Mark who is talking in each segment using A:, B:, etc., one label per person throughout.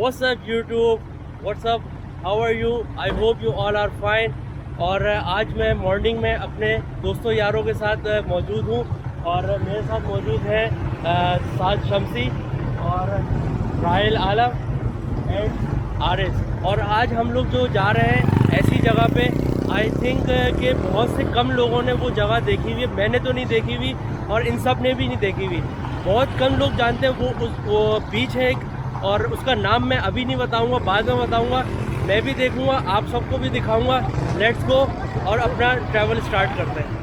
A: What's up YouTube? What's up? How are you? I hope you all are fine. और आज मैं morning में अपने दोस्तों यारों के साथ मौजूद हूँ और मेरे साथ मौजूद हैं साद शमसी और राहिल आलम एंड आरिस। और आज हम लोग जो जा रहे हैं ऐसी जगह पे, आई थिंक कि बहुत से कम लोगों ने वो जगह देखी हुई है। मैंने तो नहीं देखी हुई और इन सब ने भी नहीं देखी हुई। बहुत कम लोग जानते हैं वो बीच है एक, और उसका नाम मैं अभी नहीं बताऊंगा, बाद में बताऊंगा। मैं भी देखूंगा, आप सबको भी दिखाऊंगा। लेट्स गो और अपना ट्रैवल स्टार्ट करते हैं।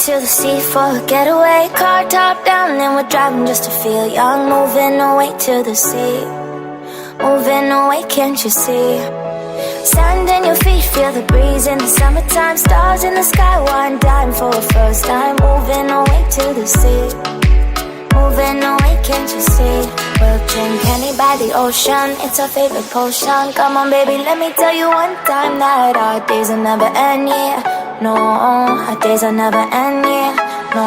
B: To the sea for a getaway, car top down and we're driving just to feel young. Moving away to the sea, moving away, can't you see? Sand in your feet, feel the breeze in the summertime. Stars in the sky, one dime for a first time. Moving away to the sea, moving away, can't you see? We'll drink honey by the ocean, it's our favorite potion. Come on baby, let me tell you one time that our days will never end, yeah. No, our days will never end, yeah. No,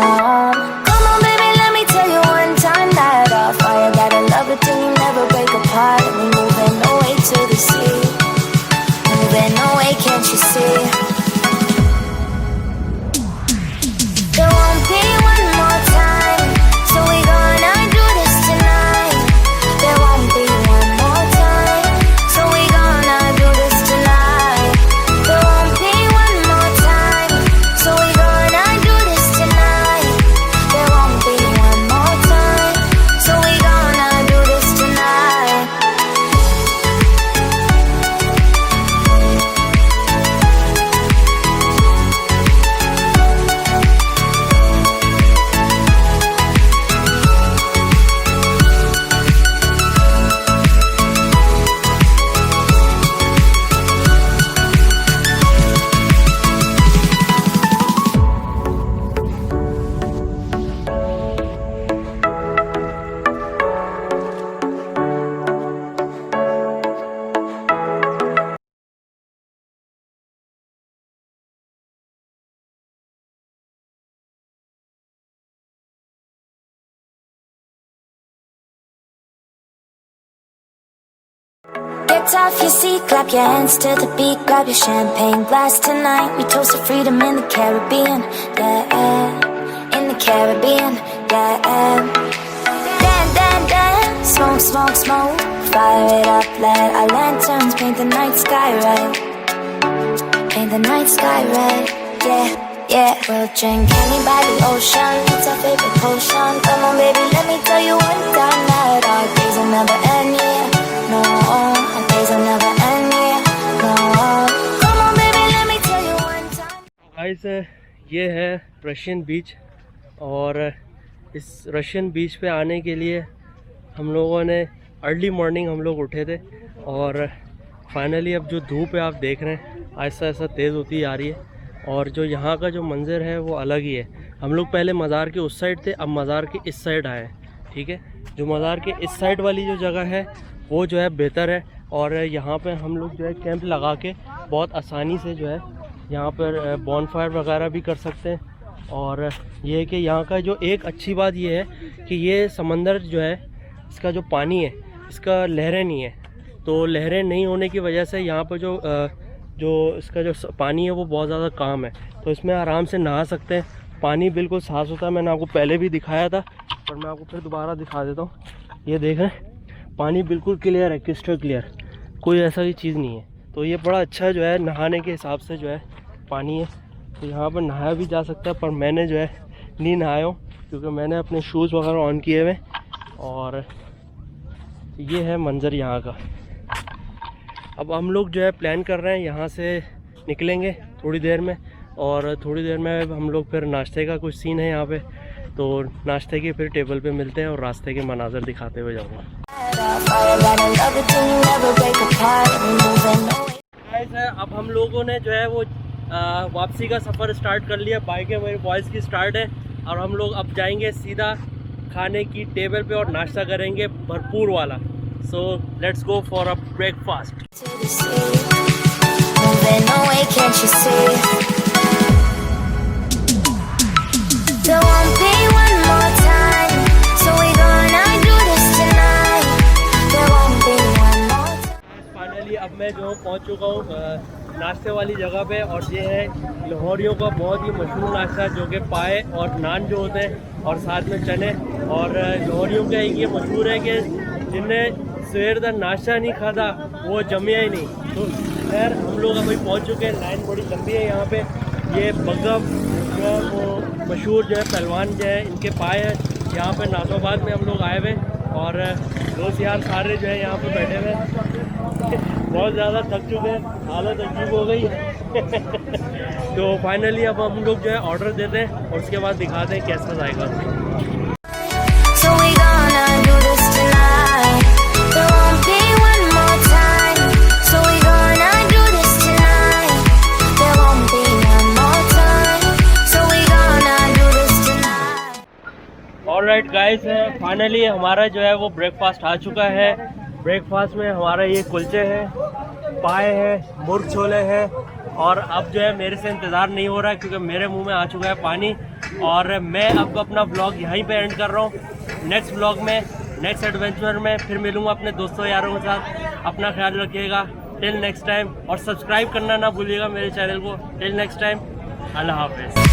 B: come on baby, let me tell you one time that our fire got a love it till we never break apart. And we moving away to the sea, moving away, can't you see? There won't be one more time, so we gonna do this tonight. There won't be one more time, so we gonna do this tonight. There won't be one more time, so we gonna do this tonight. There won't be one more time, so we gonna do this tonight. Get off your seat, clap your hands to the beat. Grab your champagne glass tonight. We toast to freedom in the Caribbean, yeah. In the Caribbean, yeah. Dance, dance, dance. Smoke, smoke, smoke. Fire it up, let our lanterns paint the night sky red. Paint the night sky red, yeah, yeah. We'll drink honey by the ocean, it's our favorite potion. Come on baby, let me tell you one time that our days will never end, yeah. No, our days will never end, yeah. No, come on baby, let me tell you one time.
A: Guys, ये है Russian बीच और इस Russian बीच पे आने के लिए हम लोगों ने अर्ली मॉर्निंग हम लोग उठे थे और फाइनली अब जो धूप है आप देख रहे हैं ऐसा ऐसा तेज़ होती आ रही है। और जो यहाँ का जो मंज़र है वो अलग ही है। हम लोग पहले मज़ार के उस साइड थे, अब मज़ार के इस साइड आए हैं, ठीक है। जो मज़ार के इस साइड वाली जो जगह है वो जो है बेहतर है और यहाँ पे हम लोग जो है कैंप लगा के बहुत आसानी से जो है यहाँ पर बॉनफायर वगैरह भी कर सकते हैं। और ये है कि यहाँ का जो एक अच्छी बात ये है कि ये समंदर जो है इसका जो पानी है इसका लहरें नहीं है, तो लहरें नहीं होने की वजह से यहाँ पर जो इसका जो पानी है वो बहुत ज़्यादा काम है, तो इसमें आराम से नहा सकते हैं। पानी बिल्कुल साफ़ होता है, मैंने आपको पहले भी दिखाया था पर मैं आपको फिर दोबारा दिखा देता हूँ। ये देख रहे हैं पानी बिल्कुल क्लियर है, क्रिस्टल क्लियर, कोई ऐसा ही चीज़ नहीं है। तो ये बड़ा अच्छा जो है नहाने के हिसाब से जो है पानी है, तो यहाँ पर नहाया भी जा सकता है। पर मैंने जो है नहीं नहाया हूँ क्योंकि मैंने अपने शूज़ वगैरह ऑन किए हुए। और ये है मंज़र यहाँ का। अब हम लोग जो है प्लान कर रहे हैं यहाँ से निकलेंगे थोड़ी देर में, और थोड़ी देर में हम लोग फिर नाश्ते का कुछ सीन है यहाँ पे, तो नाश्ते के फिर टेबल पे मिलते हैं और रास्ते के मनाज़र दिखाते हुए जाऊँगा।
B: Never break apart, we moving away.
A: Guys, अब हम लोगों ने जो है वो वापसी का सफ़र स्टार्ट कर लिया। बाइकें मेरे बॉयज़ की स्टार्ट है और हम लोग अब जाएंगे सीधा खाने की टेबल पे और नाश्ता करेंगे भरपूर वाला। So let's go for a breakfast.
B: To the sea, moving away, can't you see? There won't be one more time, so we gonna do this tonight. There won't be one more time.
A: Finally अब मैं जो पहुंच चुका हूँ नाश्ते वाली जगह पे, और ये है लाहौरियों का बहुत ही मशहूर नाश्ता जो कि पाए और नान जो होते हैं और साथ में चने। और लाहौरियों का एक ये मशहूर है कि जिन्हें सवेर का नाश्ता नहीं खाता वो जमिया ही नहीं। तो खैर हम लोग अभी पहुंच चुके हैं। लाइन बड़ी लंबी है यहाँ पे। ये बग्गम जो है वो मशहूर जो है पहलवान जो है इनके पाए हैं। यहाँ पे नाज़ाबाद में हम लोग आए हुए और दोस्त यार सारे जो है यहाँ पे बैठे हुए हैं। बहुत ज़्यादा थक चुके हैं, हालत अजीब हो गई तो फाइनली अब हम लोग जो है ऑर्डर देते हैं और उसके बाद दिखाते हैं कैसा जाएगा।
B: So we gonna do this tonight. There won't be one more time. So we gonna do this tonight. There won't be one more time. So we gonna do this tonight.
A: Alright guys, finally हमारा जो है वो breakfast आ चुका है। Breakfast में हमारा ये कुलचे हैं, पाए हैं, मुर्ग छोले हैं और अब जो है मेरे से इंतज़ार नहीं हो रहा है क्योंकि मेरे मुंह में आ चुका है पानी। और मैं अब अपना व्लॉग यहीं पे एंड कर रहा हूँ। नेक्स्ट व्लॉग में, नेक्स्ट एडवेंचर में फिर मिलूँगा अपने दोस्तों यारों के साथ। अपना ख्याल रखिएगा। टिल नेक्स्ट टाइम, और सब्सक्राइब करना ना भूलिएगा मेरे चैनल को। टिल नेक्स्ट टाइम, अल्लाह हाफिज़।